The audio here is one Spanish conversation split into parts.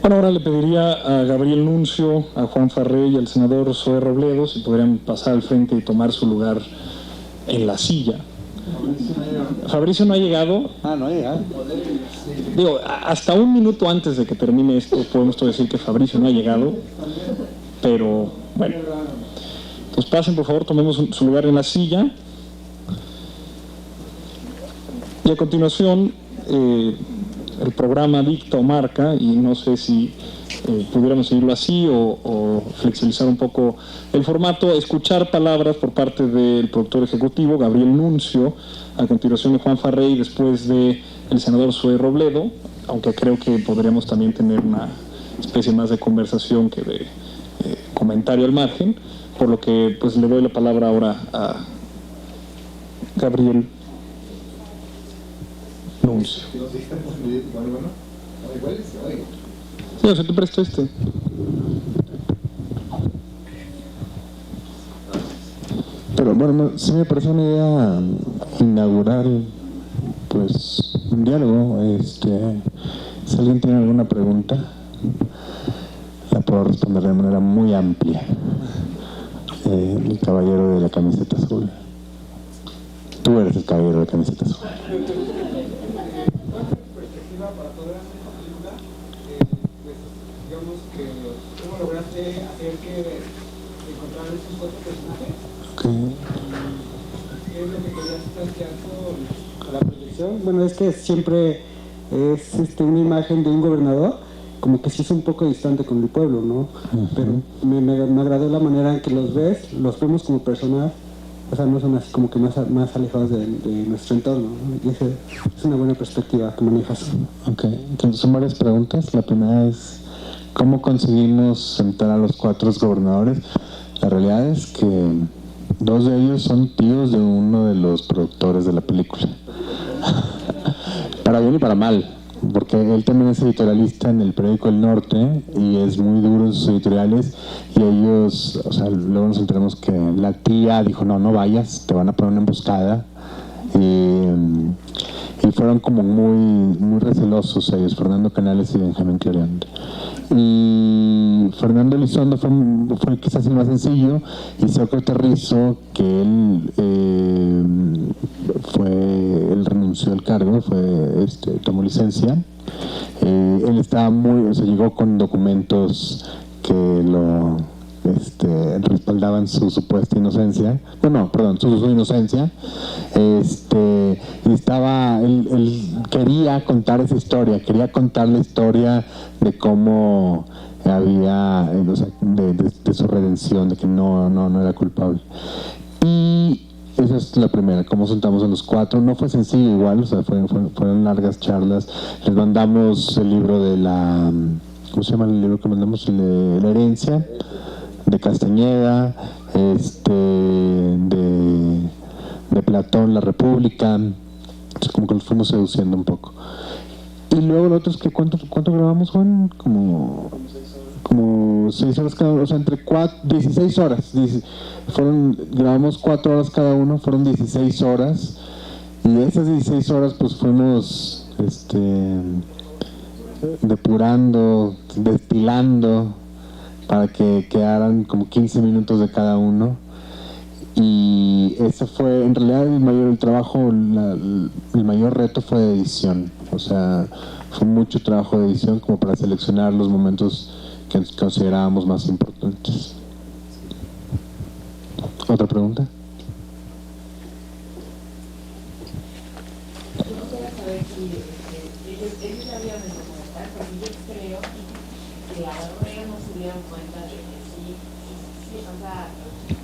Bueno, ahora le pediría a Gabriel Nuncio, a Juan Farré y al senador Zoé Robledo si podrían pasar al frente y tomar su lugar en la silla. Fabricio no ha llegado. No ha llegado. Digo, hasta un minuto antes de que termine esto podemos decir que Fabricio no ha llegado, pero bueno. Pues pasen, por favor, tomemos su lugar en la silla. Y a continuación, el programa dicta o marca, y no sé si pudiéramos seguirlo así o flexibilizar un poco el formato, escuchar palabras por parte del productor ejecutivo, Gabriel Nuncio, a continuación de Juan Farré y después de el senador Zoé Robledo, aunque creo que podríamos también tener una especie más de conversación que de comentario al margen, por lo que pues le doy la palabra ahora a Gabriel Nuncio. Sí, o sea, te presto este. Pero bueno, sí me parece una idea inaugurar pues un diálogo. Si alguien tiene alguna pregunta, la puedo responder de manera muy amplia. El caballero de la camiseta azul. Tú eres el caballero de la camiseta azul. ¿Cómo lograste hacer que encontraran estos 4 personajes? Okay. ¿Qué es lo que querías plantear con la proyección? Bueno, es que siempre es una imagen de un gobernador, como que sí es un poco distante con el pueblo, ¿no? Pero me agradó la manera en que los vemos como personas, o sea, no son así como que más alejados de nuestro entorno, ¿no? Y es una buena perspectiva que manejas. Ok, entonces son varias preguntas. La primera es: ¿cómo conseguimos sentar a los 4 gobernadores? La realidad es que 2 de ellos son tíos de uno de los productores de la película. Para bien y para mal, porque él también es editorialista en el periódico El Norte y es muy duro en sus editoriales, y ellos, o sea, luego nos enteramos que la tía dijo: no vayas, te van a poner una emboscada, y fueron como muy recelosos ellos, Fernando Canales y Benjamín Cloriant. Y Fernando Elizondo fue quizás el más sencillo, y Sócrates Rizzo, que él renunció al cargo, tomó licencia. Él estaba llegó con documentos que lo respaldaban su supuesta inocencia, su inocencia, y él quería contar esa historia, quería contar la historia de cómo había, de su redención, de que no era culpable. Y esa es la primera, cómo sentamos a los 4. No fue sencillo igual, o sea, fueron largas charlas. Les mandamos el libro de ¿cómo se llama el libro que mandamos? La herencia de Castañeda, de Platón, La República. Entonces, como que los fuimos seduciendo un poco. Y luego lo otro es que ¿cuánto grabamos, Juan? Como 6 horas cada uno, o sea, 16 horas. Grabamos 4 horas cada uno, fueron 16 horas. Y de esas 16 horas pues fuimos depurando, destilando, para que quedaran como 15 minutos de cada uno. Y ese fue, en realidad, el mayor reto fue de edición. O sea, fue mucho trabajo de edición como para seleccionar los momentos que considerábamos más importantes. ¿Otra pregunta? Yo quisiera saber si ellos ya vieron el documental, porque yo creo que a lo mejor ellos no se dieron cuenta de que sí, o sea,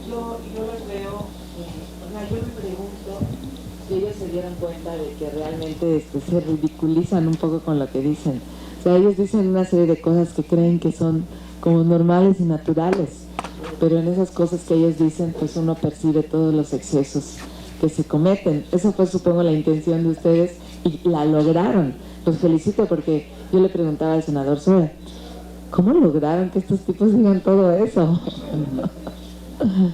yo los veo, yo me pregunto si ellos se dieron cuenta de que realmente se ridiculizan un poco con lo que dicen. O sea, ellos dicen una serie de cosas que creen que son como normales y naturales, pero en esas cosas que ellos dicen, pues uno percibe todos los excesos que se cometen. Eso fue, supongo, la intención de ustedes y la lograron. Los felicito, porque yo le preguntaba al senador Zoé, ¿cómo lograron que estos tipos digan todo eso?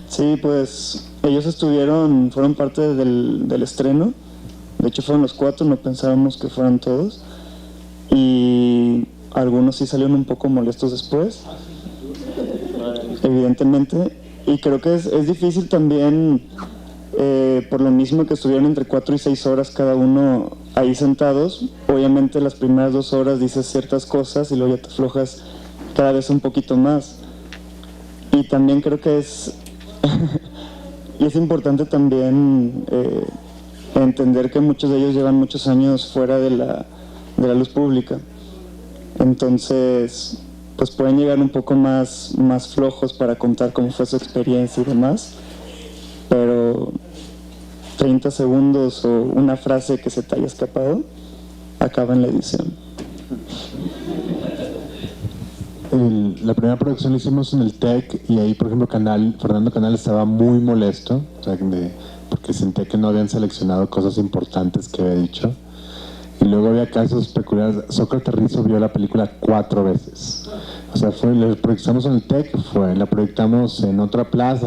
Sí, pues ellos fueron parte del estreno. De hecho fueron los 4, no pensábamos que fueran todos. Y algunos sí salieron un poco molestos después, evidentemente, y creo que es difícil también, por lo mismo que estuvieron entre 4 y 6 horas cada uno ahí sentados. Obviamente las primeras 2 horas dices ciertas cosas y luego ya te aflojas cada vez un poquito más. Y también creo que es y es importante también entender que muchos de ellos llevan muchos años fuera de la luz pública, entonces pues pueden llegar un poco más flojos para contar cómo fue su experiencia y demás, pero 30 segundos o una frase que se te haya escapado acaba en la edición. La primera producción la hicimos en el TEC y ahí, por ejemplo, Fernando Canal estaba muy molesto, o sea, porque sentía que no habían seleccionado cosas importantes que había dicho. Y luego había casos peculiares. Sócrates Rizzo vio la película 4 veces. O sea, la proyectamos en el TEC, la proyectamos en otra plaza,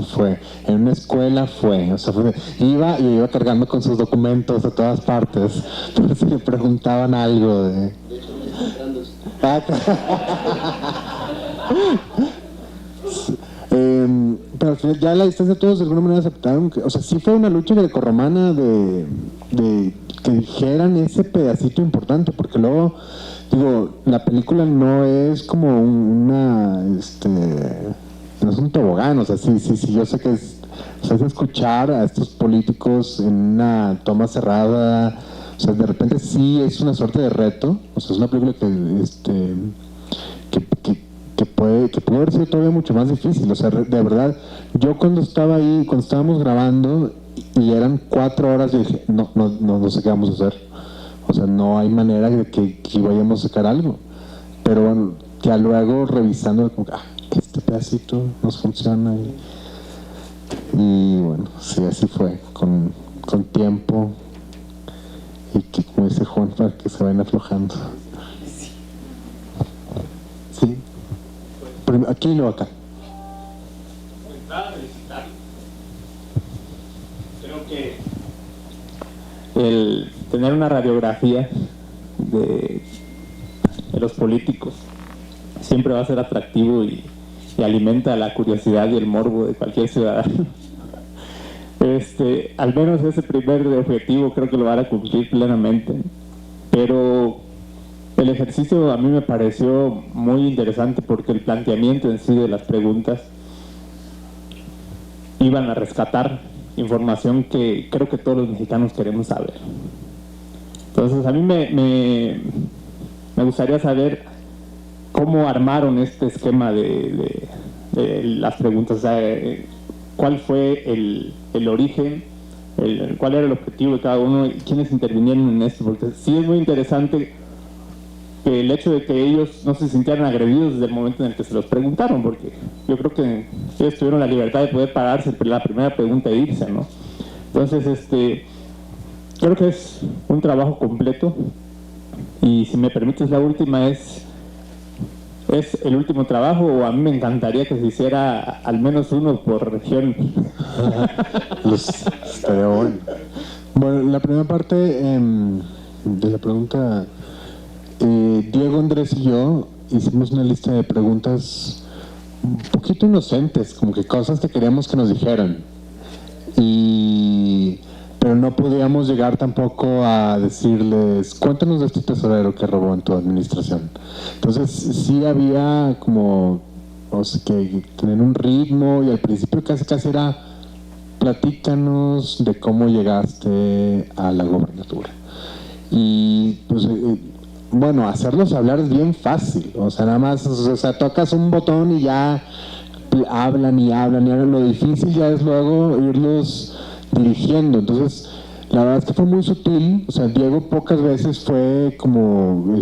en una escuela, o sea, iba cargando con sus documentos a todas partes, por si le preguntaban algo de... Pero al final ya a la distancia todos de alguna manera aceptaron que, o sea, sí fue una lucha grecorromana de que dijeran ese pedacito importante, porque luego digo, la película no es como no es un tobogán, o sea, sí, yo sé que es escuchar a estos políticos en una toma cerrada, o sea, de repente sí es una suerte de reto, o sea, es una película que puede haber sido todavía mucho más difícil, o sea, de verdad, yo cuando estábamos grabando y eran 4 horas, yo dije, no sé qué vamos a hacer, o sea, no hay manera de que vayamos a sacar algo, pero bueno, ya luego revisando, como este pedacito nos funciona y bueno, sí, así fue, con tiempo y que, como dice Juan, para que se vayan aflojando. Sí. Aquí y luego acá. Creo que el tener una radiografía de los políticos siempre va a ser atractivo y alimenta la curiosidad y el morbo de cualquier ciudadano. Al menos ese primer objetivo creo que lo van a cumplir plenamente, pero el ejercicio a mí me pareció muy interesante porque el planteamiento en sí de las preguntas iban a rescatar información que creo que todos los mexicanos queremos saber. Entonces a mí me gustaría saber cómo armaron este esquema de las preguntas, o sea, cuál fue el origen, cuál era el objetivo de cada uno y quiénes intervinieron en esto, porque sí es muy interesante que el hecho de que ellos no se sintieran agredidos desde el momento en el que se los preguntaron, porque yo creo que ellos tuvieron la libertad de poder pararse la primera pregunta e irse, ¿no? Entonces, creo que es un trabajo completo y si me permites la última es el último trabajo, o a mí me encantaría que se hiciera al menos uno por región. Estaría bueno. Bueno, la primera parte de la pregunta, Diego, Andrés y yo hicimos una lista de preguntas un poquito inocentes, como que cosas que queríamos que nos dijeran, pero no podíamos llegar tampoco a decirles, cuéntanos de este tesorero que robó en tu administración. Entonces sí había como, o sea, que tener un ritmo, y al principio casi era, platícanos de cómo llegaste a la gobernatura. Y pues bueno, hacerlos hablar es bien fácil, o sea, nada más, o sea, tocas un botón y ya hablan y hablan. Lo difícil ya es luego irlos dirigiendo. Entonces la verdad es que fue muy sutil, o sea, Diego pocas veces fue como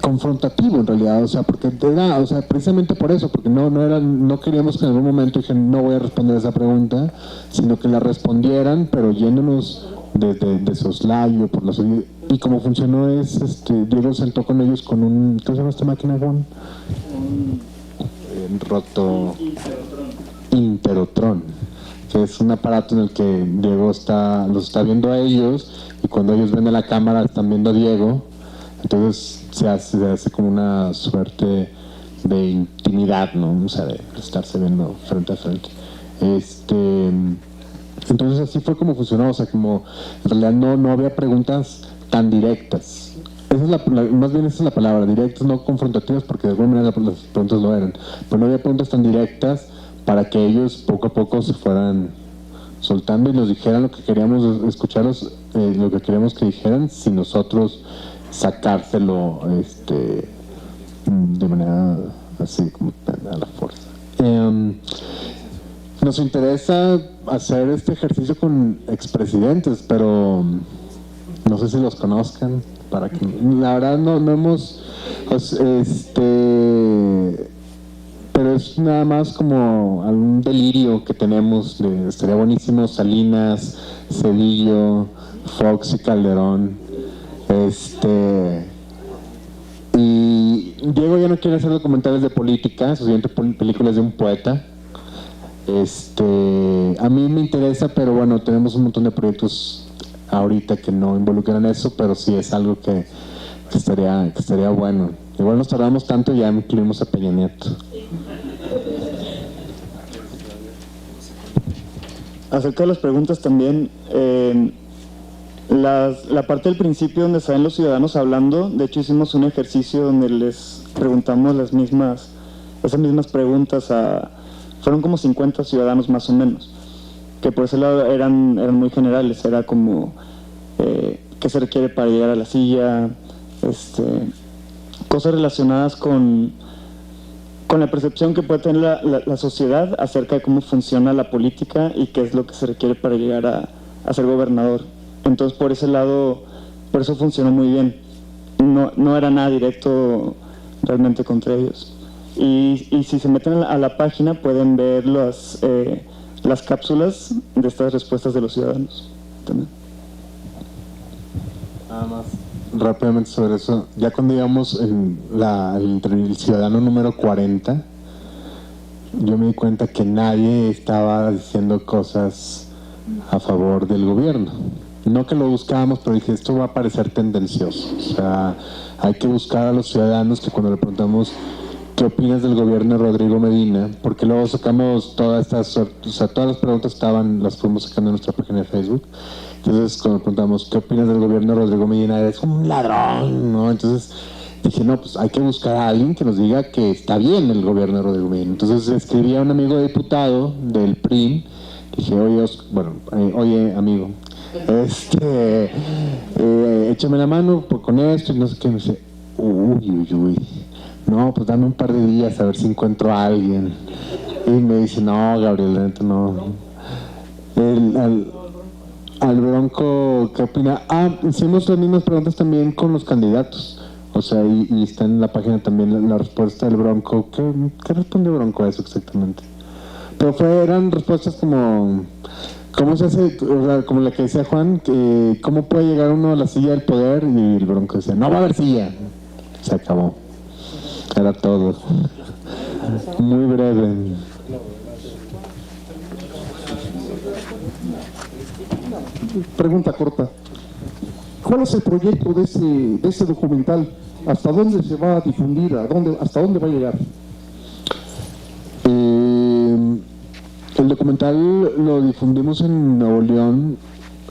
confrontativo en realidad, o sea, porque era, o sea, precisamente por eso, porque no queríamos que en algún momento dijeran, no voy a responder esa pregunta, sino que la respondieran, pero yéndonos de soslayo por las orillas. Y como funcionó es, Diego sentó con ellos con un, ¿cómo se llama esta máquina, Juan? Interotron, que es un aparato en el que Diego los está viendo a ellos, y cuando ellos ven a la cámara están viendo a Diego, Entonces se hace como una suerte de intimidad, ¿no? O sea, de estarse viendo frente a frente. Entonces así fue como funcionó, o sea, como en realidad no había preguntas tan directas. Esa es más bien esa es la palabra, directas, no confrontativas, porque de alguna manera las preguntas lo eran. Pero no había preguntas tan directas para que ellos poco a poco se fueran soltando y nos dijeran lo que queríamos escucharlos, lo que queríamos que dijeran, sin nosotros sacárselo de manera así como a la fuerza. Nos interesa hacer este ejercicio con expresidentes, pero no sé si los conozcan. Para que, la verdad no hemos, pero es nada más como algún delirio que tenemos. Estaría buenísimo Salinas, Cedillo, Fox y Calderón. Y Diego ya no quiere hacer documentales de política, su siguiente película es de un poeta. A mí me interesa, pero bueno, tenemos un montón de proyectos ahorita que no involucran eso, pero sí es algo que estaría bueno. Igual nos tardamos tanto y ya incluimos a Peña Nieto. Acerca de las preguntas también, la parte del principio donde salen los ciudadanos hablando, de hecho hicimos un ejercicio donde les preguntamos esas mismas preguntas fueron como 50 ciudadanos más o menos, que por ese lado eran muy generales, era como qué se requiere para llegar a la silla, cosas relacionadas con la percepción que puede tener la sociedad acerca de cómo funciona la política y qué es lo que se requiere para llegar a ser gobernador. Entonces por ese lado, por eso funcionó muy bien. No era nada directo realmente contra ellos. Y si se meten a la página pueden ver las cápsulas de estas respuestas de los ciudadanos también. Nada más rápidamente sobre eso, ya cuando íbamos entre el ciudadano número 40, yo me di cuenta que nadie estaba diciendo cosas a favor del gobierno. No que lo buscábamos, pero dije, esto va a parecer tendencioso. O sea, hay que buscar a los ciudadanos que cuando le preguntamos ¿qué opinas del gobierno de Rodrigo Medina? Porque luego sacamos todas las preguntas las fuimos sacando en nuestra página de Facebook. Entonces, cuando preguntamos ¿qué opinas del gobierno de Rodrigo Medina? Es un ladrón, ¿no? Entonces dije, no, pues hay que buscar a alguien que nos diga que está bien el gobierno de Rodrigo Medina. Entonces escribí a un amigo diputado del PRI, dije, oye amigo, échame la mano con esto y no sé qué. Me dice, uy. No, pues dame un par de días a ver si encuentro a alguien. Y me dice, no, Gabriel, la neta no. Al Bronco, ¿qué opina? Hicimos las mismas preguntas también con los candidatos. O sea, y está en la página también la respuesta del Bronco. ¿Qué responde Bronco a eso exactamente? Pero eran respuestas como ¿cómo se hace? O sea, como la que decía Juan, que ¿cómo puede llegar uno a la silla del poder? Y el Bronco decía, no va a haber silla. Se acabó. Era todo. Muy breve. Pregunta corta. ¿Cuál es el proyecto de ese documental? ¿Hasta dónde se va a difundir? ¿Hasta dónde va a llegar? El documental lo difundimos en Nuevo León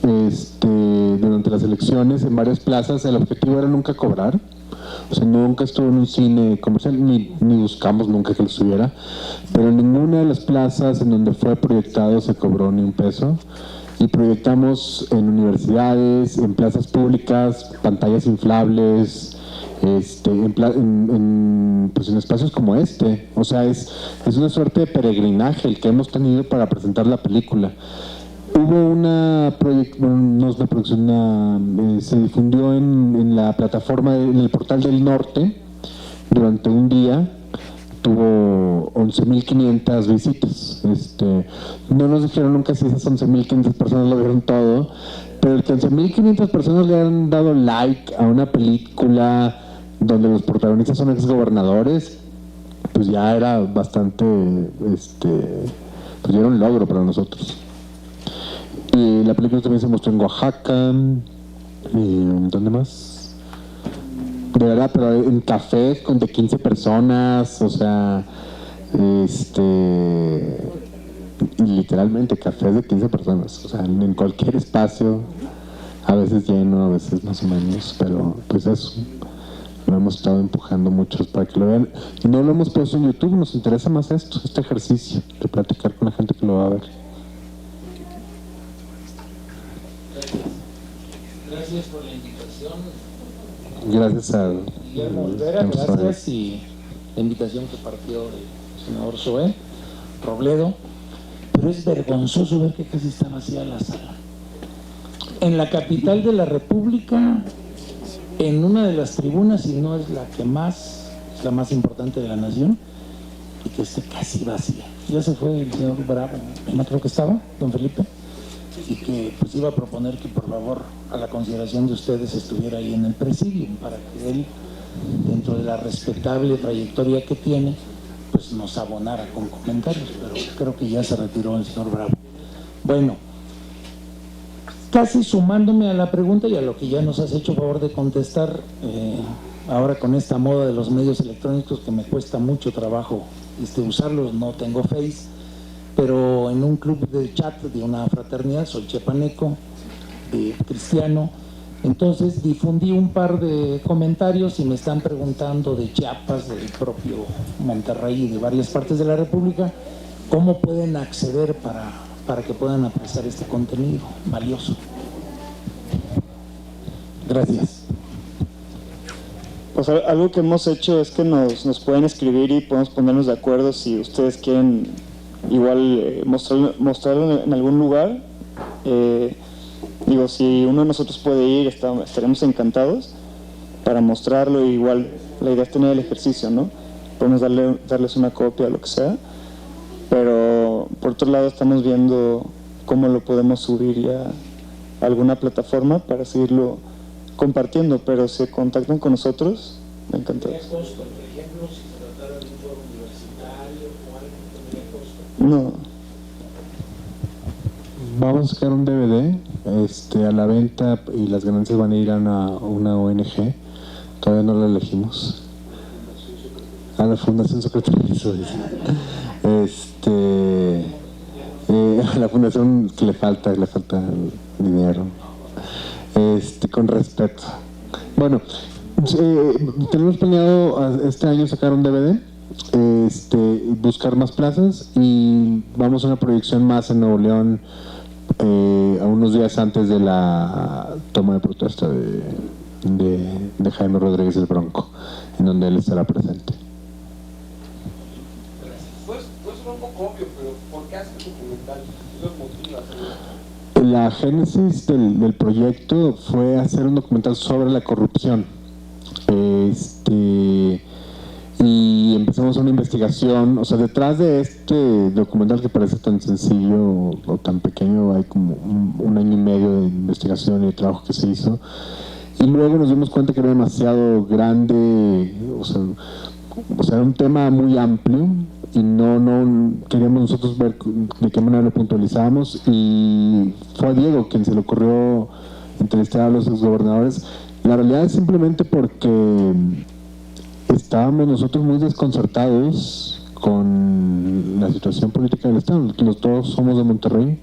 durante las elecciones en varias plazas. El objetivo era nunca cobrar. O sea, nunca estuvo en un cine comercial, ni buscamos nunca que lo estuviera, pero en ninguna de las plazas en donde fue proyectado se cobró ni un peso. Y proyectamos en universidades, en plazas públicas, pantallas inflables, en espacios como este. O sea, es una suerte de peregrinaje el que hemos tenido para presentar la película. Hubo se difundió en la plataforma, en el Portal del Norte, durante un día. Tuvo 11.500 visitas. No nos dijeron nunca si esas 11.500 personas lo vieron todo, pero el que 11.500 personas le han dado like a una película donde los protagonistas son exgobernadores, pues ya era bastante, pues ya era un logro para nosotros. Y la película también se mostró en Oaxaca, ¿dónde más? De verdad, pero en cafés con de 15 personas, o sea, literalmente cafés de 15 personas, o sea, en cualquier espacio, a veces lleno, a veces más o menos, pero pues eso, lo hemos estado empujando muchos para que lo vean. No lo hemos puesto en YouTube, nos interesa más este ejercicio, de platicar con la gente que lo va a ver. Gracias por la invitación. Gracias a Guillermo Olvera, gracias, y la invitación que partió del senador Zoé Robledo. Pero es vergonzoso ver que casi está vacía la sala. En la capital de la República, en una de las tribunas, y no es la que más, es la más importante de la nación, y que esté casi vacía. Ya se fue el señor Bravo, no creo que estaba, don Felipe, y que pues iba a proponer que por favor a la consideración de ustedes estuviera ahí en el presidium para que él, dentro de la respetable trayectoria que tiene, pues nos abonara con comentarios, pero creo que ya se retiró el señor Bravo. Bueno, casi sumándome a la pregunta y a lo que ya nos has hecho favor de contestar, ahora con esta moda de los medios electrónicos que me cuesta mucho trabajo usarlos, no tengo Face, pero en un club de chat de una fraternidad, soy chiapaneco, cristiano, entonces difundí un par de comentarios y me están preguntando de Chiapas, del propio Monterrey y de varias partes de la República, cómo pueden acceder para que puedan apreciar este contenido valioso. Gracias. Pues algo que hemos hecho es que nos pueden escribir y podemos ponernos de acuerdo si ustedes quieren igual mostrarlo en algún lugar. Digo, si uno de nosotros puede ir, estaremos encantados para mostrarlo. Igual la idea es tener el ejercicio, ¿no? Podemos darles una copia o lo que sea, pero por otro lado estamos viendo cómo lo podemos subir ya a alguna plataforma para seguirlo compartiendo, pero si contactan con nosotros, encantados. ¿Tendría costo, por ejemplo, si se tratara de un foro universitario o algo, tendría costo? No. Vamos a sacar un DVD a la venta y las ganancias van a ir a una ONG. Todavía no la elegimos. A la Fundación Secretario. A la fundación que le falta dinero. Con respeto. Bueno, tenemos planeado este año sacar un DVD, buscar más plazas y vamos a una proyección más en Nuevo León a unos días antes de la toma de protesta de Jaime Rodríguez el Bronco, en donde él estará presente. Pues suena un poco obvio, pero ¿por qué haces documental? ¿Qué los motivas? La génesis del proyecto fue hacer un documental sobre la corrupción. Y empezamos una investigación, o sea, detrás de este documental que parece tan sencillo o tan pequeño, hay como un año y medio de investigación y de trabajo que se hizo. Y luego nos dimos cuenta que era demasiado grande, o sea era un tema muy amplio y no queríamos nosotros ver de qué manera lo puntualizábamos, y fue a Diego quien se le ocurrió entrevistar a los exgobernadores. La realidad es simplemente porque estábamos nosotros muy desconcertados con la situación política del Estado. Los todos somos de Monterrey,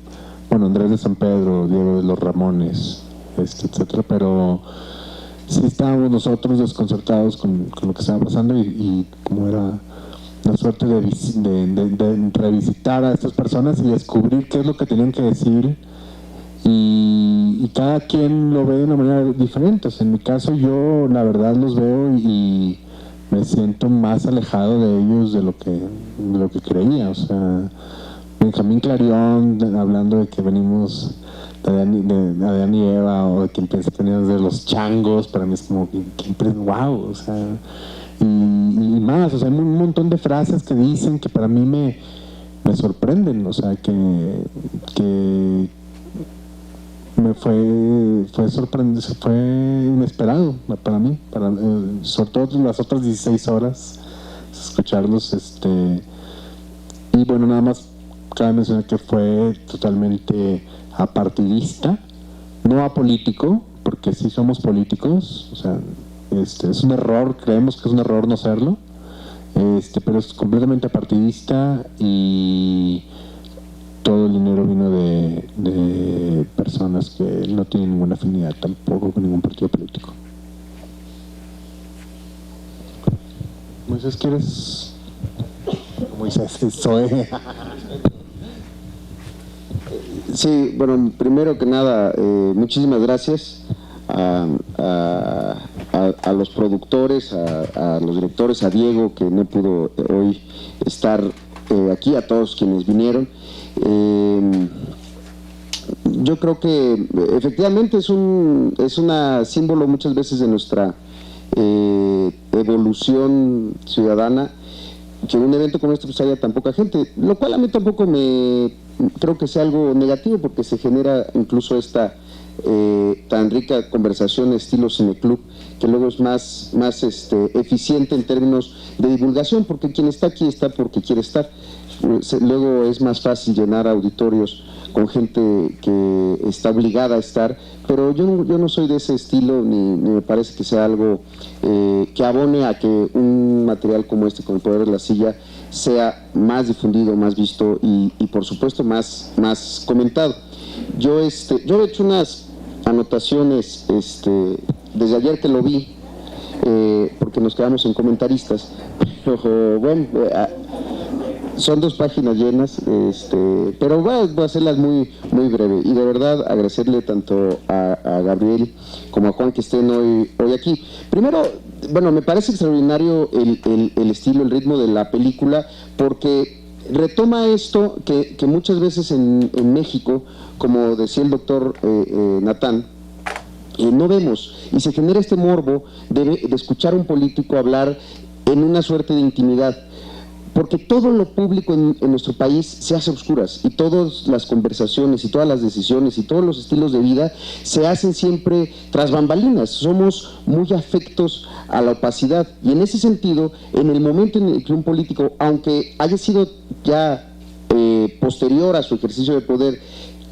bueno, Andrés de San Pedro, Diego de los Ramones, etcétera, pero sí estábamos nosotros desconcertados con lo que estaba pasando y como era la suerte de revisitar a estas personas y descubrir qué es lo que tenían que decir, y cada quien lo ve de una manera diferente. O sea, en mi caso yo la verdad los veo y me siento más alejado de ellos de lo que creía. O sea, Benjamín Clarion hablando de que venimos de Adán y Eva, o de que piensa que venimos de los changos, para mí es como wow, o sea, y más, o sea, hay un montón de frases que dicen que para mí me sorprenden, o sea, que me fue sorprendente, fue inesperado para mí, sobre todo las otras 16 horas escucharlos, y bueno, nada más cabe mencionar que fue totalmente apartidista, no apolítico, porque sí somos políticos, o sea, Es un error, creemos que es un error no serlo, pero es completamente partidista y todo el dinero vino de personas que no tienen ninguna afinidad tampoco con ningún partido político. Moisés, ¿quieres? Moisés, Zoe. Sí, bueno, primero que nada, muchísimas gracias a los productores, a los directores, a Diego, que no pudo hoy estar aquí, a todos quienes vinieron. Yo creo que efectivamente es un símbolo muchas veces de nuestra evolución ciudadana, que un evento como este pues haya tan poca gente, lo cual a mí tampoco creo que sea algo negativo, porque se genera incluso esta tan rica conversación estilo cineclub, que luego es más eficiente en términos de divulgación, porque quien está aquí está porque quiere estar. Luego es más fácil llenar auditorios con gente que está obligada a estar, pero yo no soy de ese estilo, ni me parece que sea algo que abone a que un material como este, como el Poder de la Silla, sea más difundido, más visto y por supuesto más comentado. Yo he hecho unas anotaciones desde ayer que lo vi, porque nos quedamos en comentaristas, pero bueno, son 2 páginas llenas, pero voy a hacerlas muy breve, y de verdad agradecerle tanto a Gabriel como a Juan que estén hoy aquí. Primero, bueno, me parece extraordinario el estilo, el ritmo de la película, porque retoma esto que muchas veces en México, como decía el doctor Natán, no vemos, y se genera este morbo de escuchar a un político hablar en una suerte de intimidad, porque todo lo público en nuestro país se hace a oscuras, y todas las conversaciones y todas las decisiones y todos los estilos de vida se hacen siempre tras bambalinas. Somos muy afectos a la opacidad, y en ese sentido, en el momento en el que un político, aunque haya sido ya posterior a su ejercicio de poder,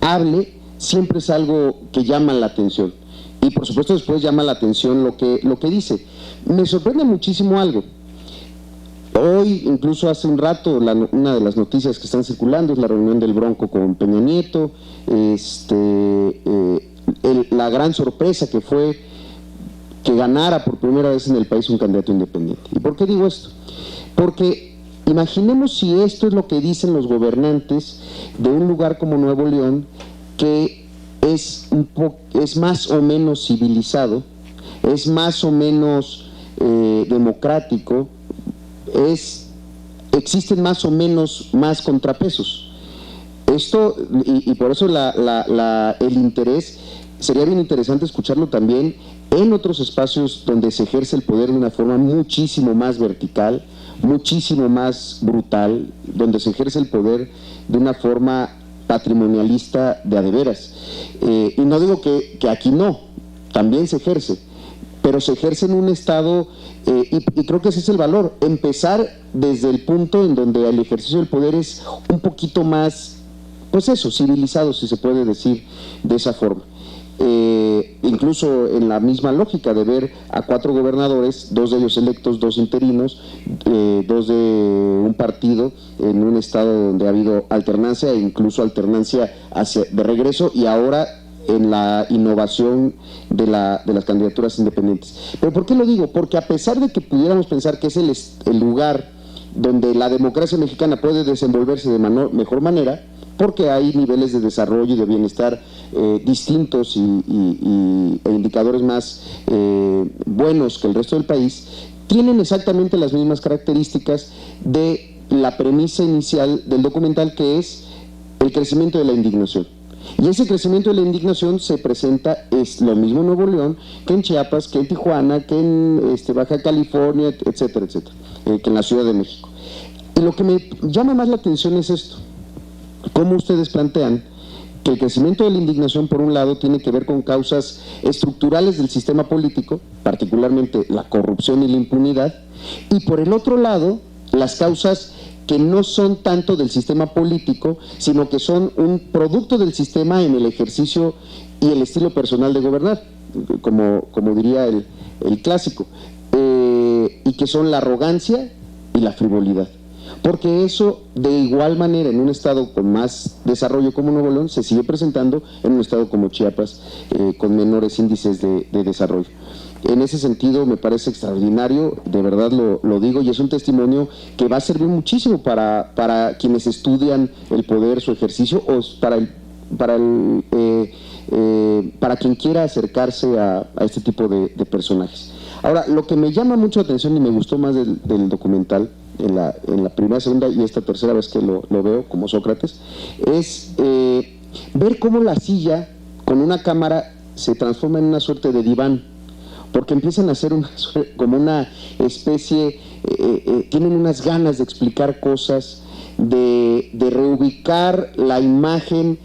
hable, siempre es algo que llama la atención, y por supuesto después llama la atención lo que dice. Me sorprende muchísimo algo. Hoy, incluso hace un rato, una de las noticias que están circulando es la reunión del Bronco con Peña Nieto, la gran sorpresa que fue que ganara por primera vez en el país un candidato independiente. ¿Y por qué digo esto? Porque imaginemos si esto es lo que dicen los gobernantes de un lugar como Nuevo León, que es más o menos civilizado, es más o menos democrático, existen más o menos más contrapesos. Esto, y por eso el interés, sería bien interesante escucharlo también en otros espacios donde se ejerce el poder de una forma muchísimo más vertical, muchísimo más brutal, donde se ejerce el poder de una forma patrimonialista de a de veras. Y no digo que aquí no, también se ejerce, pero se ejerce en un estado, y creo que ese es el valor, empezar desde el punto en donde el ejercicio del poder es un poquito más, pues eso, civilizado, si se puede decir de esa forma. Incluso en la misma lógica de ver a 4 gobernadores, 2 de ellos electos, 2 interinos, 2 de un partido, en un estado donde ha habido alternancia, e incluso alternancia de regreso, y ahora en la innovación de las candidaturas independientes. ¿Pero por qué lo digo? Porque a pesar de que pudiéramos pensar que es el lugar donde la democracia mexicana puede desenvolverse de mejor manera, porque hay niveles de desarrollo y de bienestar distintos e indicadores más buenos que el resto del país, tienen exactamente las mismas características de la premisa inicial del documental, que es el crecimiento de la indignación. Y ese crecimiento de la indignación se presenta, es lo mismo en Nuevo León que en Chiapas, que en Tijuana, que en Baja California, etcétera, etcétera, que en la Ciudad de México. Y lo que me llama más la atención es esto: cómo ustedes plantean que el crecimiento de la indignación, por un lado, tiene que ver con causas estructurales del sistema político, particularmente la corrupción y la impunidad, y por el otro lado, las causas que no son tanto del sistema político, sino que son un producto del sistema en el ejercicio y el estilo personal de gobernar, como diría el clásico, y que son la arrogancia y la frivolidad. Porque eso, de igual manera, en un estado con más desarrollo como Nuevo León, se sigue presentando en un estado como Chiapas, con menores índices de desarrollo. En ese sentido me parece extraordinario, de verdad lo digo, y es un testimonio que va a servir muchísimo para quienes estudian el poder, su ejercicio, o para quien quiera acercarse a este tipo de personajes. Ahora, lo que me llama mucho la atención y me gustó más del documental, en la primera, segunda y esta tercera vez que lo veo como Sócrates, es ver cómo la silla con una cámara se transforma en una suerte de diván, porque empiezan a hacer como una especie, tienen unas ganas de explicar cosas, de reubicar la imagen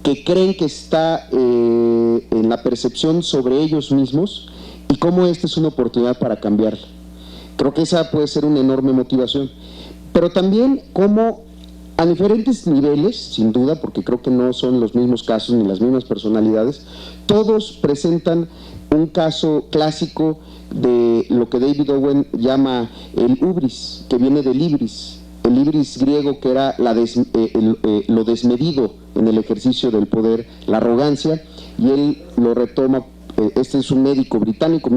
que creen que está en la percepción sobre ellos mismos, y cómo esta es una oportunidad para cambiarla. Creo que esa puede ser una enorme motivación, pero también cómo a diferentes niveles, sin duda, porque creo que no son los mismos casos ni las mismas personalidades, todos presentan un caso clásico de lo que David Owen llama el hubris, que viene del ibris, el ibris griego, que era lo desmedido en el ejercicio del poder, la arrogancia, y él lo retoma. Este es un médico británico,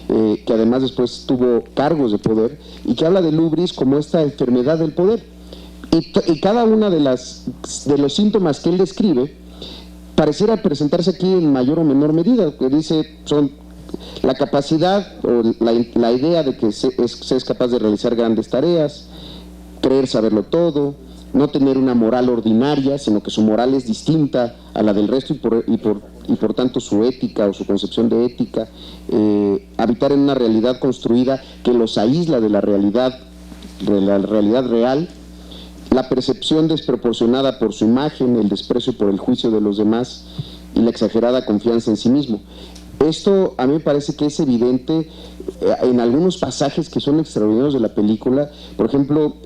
que además después tuvo cargos de poder, y que habla del hubris como esta enfermedad del poder. Y cada una de los síntomas que él describe pareciera presentarse aquí en mayor o menor medida, que dice son la capacidad o la idea de que se es capaz de realizar grandes tareas, creer saberlo todo, no tener una moral ordinaria, sino que su moral es distinta a la del resto, y por tanto su ética o su concepción de ética, habitar en una realidad construida que los aísla de la realidad real, la percepción desproporcionada por su imagen, el desprecio por el juicio de los demás y la exagerada confianza en sí mismo. Esto a mí me parece que es evidente en algunos pasajes que son extraordinarios de la película. Por ejemplo,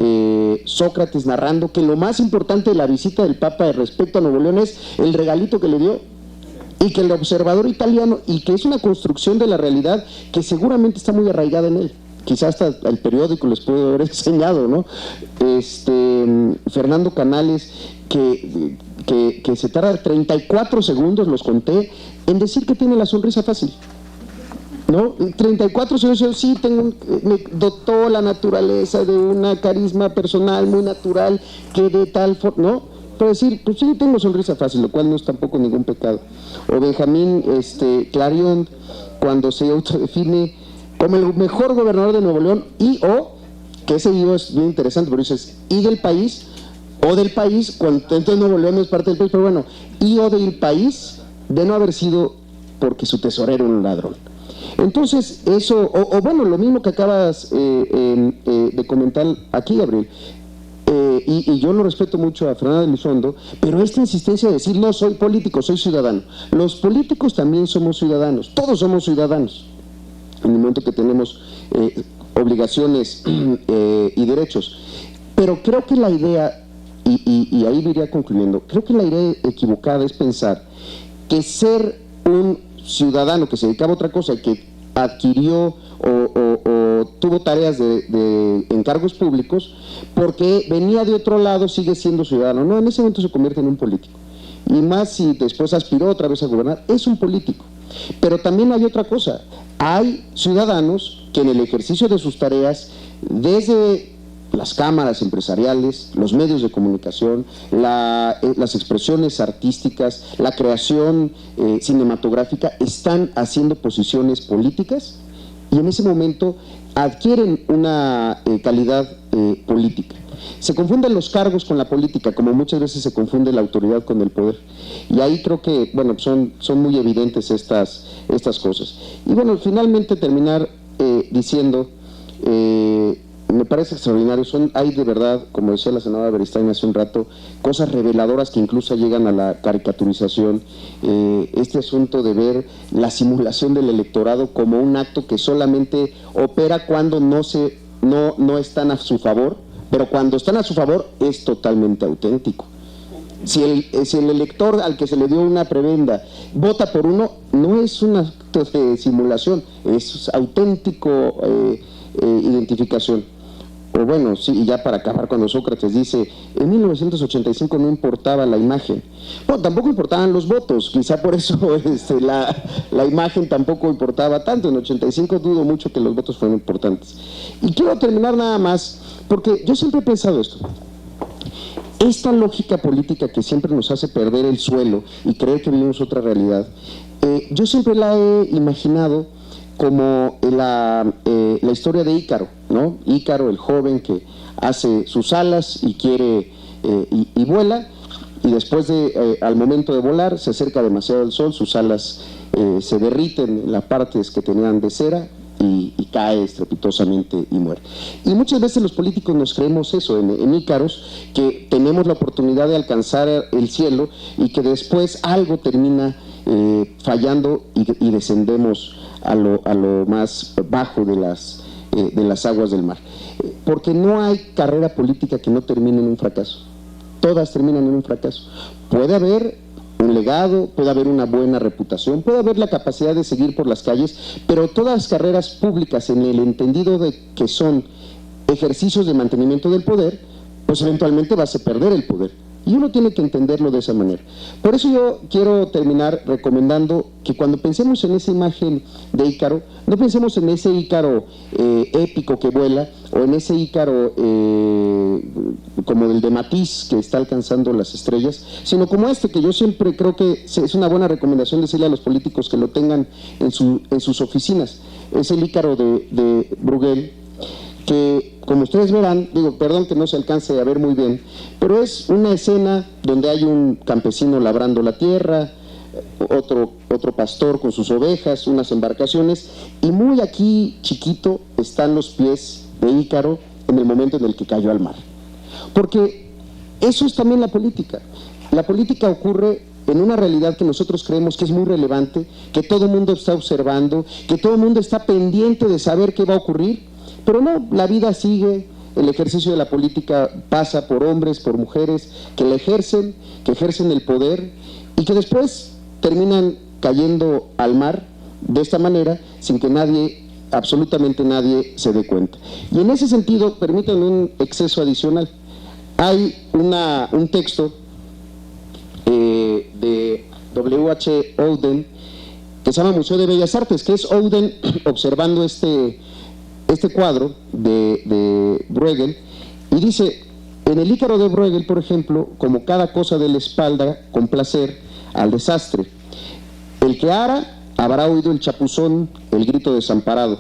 Sócrates narrando que lo más importante de la visita del Papa respecto a Nuevo León es el regalito que le dio, y que el observador italiano, y que es una construcción de la realidad que seguramente está muy arraigada en él. Quizás hasta el periódico les puede haber enseñado, ¿no? Fernando Canales, que se tarda 34 segundos, los conté, en decir que tiene la sonrisa fácil, ¿no? 34 segundos, sí, me dotó la naturaleza de una carisma personal muy natural, que de tal forma, ¿no? Para decir, pues sí, tengo sonrisa fácil, lo cual no es tampoco ningún pecado. O Benjamín Clarion, cuando se autodefine como el mejor gobernador de Nuevo León, que ese video es bien interesante, pero dices, y del país, o del país, cuando entonces Nuevo León no es parte del país, pero bueno, o del país, de no haber sido porque su tesorero era un ladrón. Entonces, eso, bueno, lo mismo que acabas de comentar aquí, Gabriel, y yo lo respeto mucho a Fernanda Elizondo, pero esta insistencia de decir, no soy político, soy ciudadano. Los políticos también somos ciudadanos, todos somos ciudadanos, en el momento que tenemos obligaciones y derechos. Pero creo que la idea, y ahí me iría concluyendo, creo que la idea equivocada es pensar que ser un ciudadano que se dedicaba a otra cosa, que adquirió o tuvo tareas de encargos públicos, porque venía de otro lado, sigue siendo ciudadano. No, en ese momento se convierte en un político. Y más si después aspiró otra vez a gobernar, es un político. Pero también hay otra cosa, hay ciudadanos que en el ejercicio de sus tareas, desde las cámaras empresariales, los medios de comunicación, las expresiones artísticas, la creación cinematográfica, están haciendo posiciones políticas, y en ese momento adquieren una calidad política. Se confunden los cargos con la política, como muchas veces se confunde la autoridad con el poder. Y ahí creo que, bueno, son muy evidentes estas cosas. Y bueno, finalmente terminar diciendo, me parece extraordinario, hay de verdad, como decía la senadora Beristain hace un rato, cosas reveladoras que incluso llegan a la caricaturización. Este asunto de ver la simulación del electorado como un acto que solamente opera cuando no están a su favor, pero cuando están a su favor es totalmente auténtico. Si el elector al que se le dio una prebenda vota por uno, no es un acto de simulación, es auténtico identificación. O bueno, sí, ya para acabar, cuando Sócrates dice, en 1985 no importaba la imagen. Bueno, tampoco importaban los votos, quizá por eso la imagen tampoco importaba tanto. En 85 dudo mucho que los votos fueran importantes. Y quiero terminar nada más, porque yo siempre he pensado esto. Esta lógica política que siempre nos hace perder el suelo y creer que vivimos otra realidad, yo siempre la he imaginado como la historia de Ícaro, ¿no? Ícaro, el joven que hace sus alas y quiere y vuela, y después al momento de volar se acerca demasiado al sol, sus alas se derriten en las partes que tenían de cera y cae estrepitosamente y muere. Y muchas veces los políticos nos creemos eso en Ícaros, que tenemos la oportunidad de alcanzar el cielo y que después algo termina fallando y descendemos a lo más bajo de las aguas del mar. Porque no hay carrera política que no termine en un fracaso. Todas terminan en un fracaso. Puede haber un legado, puede haber una buena reputación, puede haber la capacidad de seguir por las calles, pero todas las carreras públicas, en el entendido de que son ejercicios de mantenimiento del poder, pues eventualmente vas a perder el poder. Y uno tiene que entenderlo de esa manera. Por eso yo quiero terminar recomendando que cuando pensemos en esa imagen de Ícaro, no pensemos en ese Ícaro épico que vuela, o en ese Ícaro como el de Matisse que está alcanzando las estrellas, sino como este, que yo siempre creo que es una buena recomendación decirle a los políticos que lo tengan en sus oficinas. Es el Ícaro de Bruegel, que como ustedes verán, perdón que no se alcance a ver muy bien, pero es una escena donde hay un campesino labrando la tierra, otro pastor con sus ovejas, unas embarcaciones, y muy aquí chiquito están los pies de Ícaro en el momento en el que cayó al mar. Porque eso es también la política. La política ocurre en una realidad que nosotros creemos que es muy relevante, que todo el mundo está observando, que todo el mundo está pendiente de saber qué va a ocurrir. Pero no, la vida sigue, el ejercicio de la política pasa por hombres, por mujeres, que la ejercen, que ejercen el poder y que después terminan cayendo al mar de esta manera sin que nadie, absolutamente nadie, se dé cuenta. Y en ese sentido, permítanme un exceso adicional. Hay un texto de W.H. Auden que se llama Museo de Bellas Artes, que es Auden observando este cuadro de Bruegel, y dice, en el Ícaro de Bruegel, por ejemplo, como cada cosa de la espalda con placer al desastre. El que ara habrá oído el chapuzón, el grito desamparado,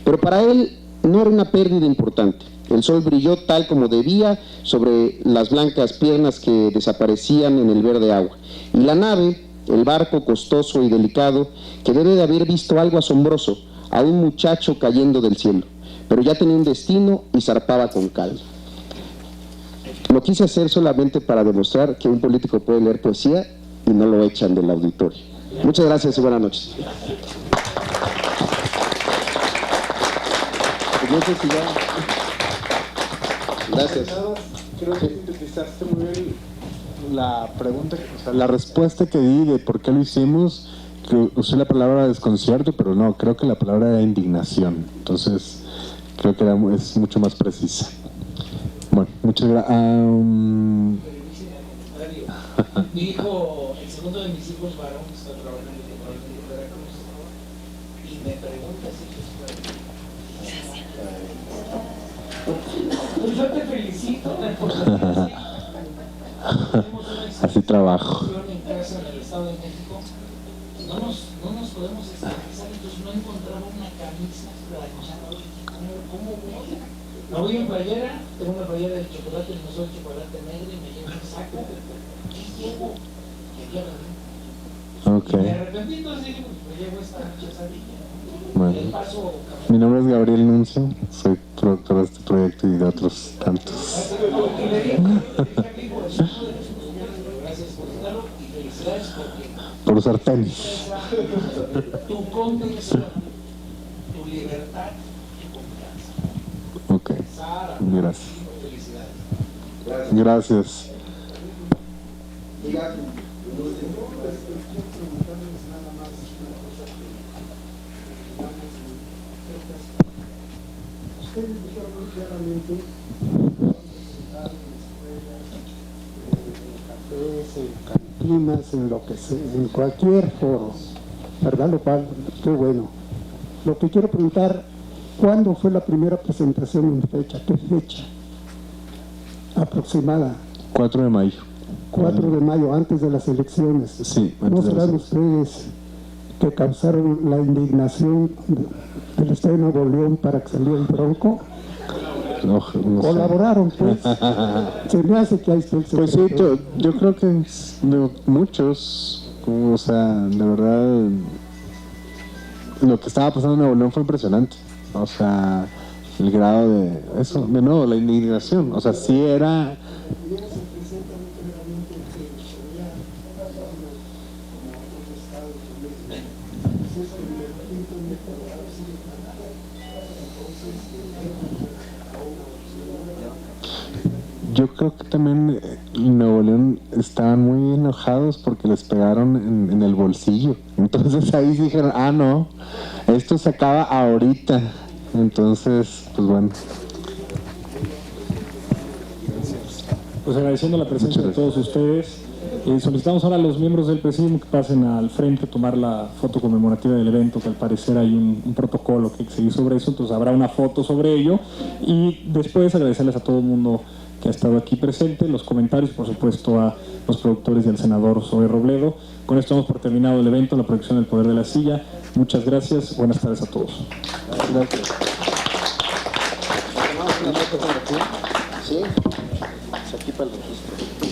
pero para él no era una pérdida importante. El sol brilló tal como debía sobre las blancas piernas que desaparecían en el verde agua, y la nave, el barco costoso y delicado, que debe de haber visto algo asombroso, a un muchacho cayendo del cielo, pero ya tenía un destino y zarpaba con calma. Lo quise hacer solamente para demostrar que un político puede leer poesía y no lo echan del auditorio. Muchas gracias y buenas noches. No sé si ya... Gracias. Creo que sintetizaste muy bien la pregunta, o sea, la respuesta que di de por qué lo hicimos. Que usé la palabra desconcierto, pero no, creo que la palabra era indignación. Entonces, creo que es mucho más precisa. Bueno, muchas gracias. Mi hijo, el segundo de mis hijos varón, está trabajando en Veracruz y me pregunta si yo yo te felicito porque así trabajo. En casa en el Estado de México. No nos podemos estabilizar, entonces no encontraba una camisa planchada. ¿Cómo voy? No voy en playera, tengo una playera de chocolate, no soy chocolate negro y me llevo un saco. ¿Qué llevo? Quería venir. Okay. Me arrepentí, entonces dije, pues me llevo esta quesadilla. Bueno, mi nombre es Gabriel Nuncio, soy productor de este proyecto y de otros tantos. Gracias por estarlo y felicidades porque por usar tenis. Tu convicción, tu libertad, tu confianza. Ok, gracias. Gracias. Ustedes dijeron muy claramente en cafés, en cantinas, en lo que sea, en cualquier foro, ¿verdad? Lo cual, qué bueno. Lo que quiero preguntar, ¿cuándo fue la primera presentación en fecha? ¿Qué fecha aproximada? 4 de mayo. 4 de mayo, antes de las elecciones. Sí, ¿No antes de las serán ustedes que causaron la indignación del Estado de Nuevo León para que saliera el Bronco? No sé. Colaboraron, pues. Se me hace que hay Pues sí, yo creo que de muchos, o sea, de verdad, lo que estaba pasando en Nuevo León fue impresionante. O sea, el grado de eso, de nuevo, la indignación. O sea, sí era. Yo creo que también en Nuevo León estaban muy enojados porque les pegaron en el bolsillo. Entonces ahí dijeron, ah, no, esto se acaba ahorita. Entonces, pues bueno. Pues agradeciendo la presencia de todos ustedes. Solicitamos ahora a los miembros del presidium que pasen al frente a tomar la foto conmemorativa del evento, que al parecer hay un protocolo que hay que seguir sobre eso, entonces habrá una foto sobre ello. Y después agradecerles a todo el mundo que ha estado aquí presente, los comentarios, por supuesto a los productores y al senador Zoe Robledo. Con esto hemos por terminado el evento, la proyección del Poder de la Silla. Muchas gracias, buenas tardes a todos. Gracias. Sí, aquí para el registro.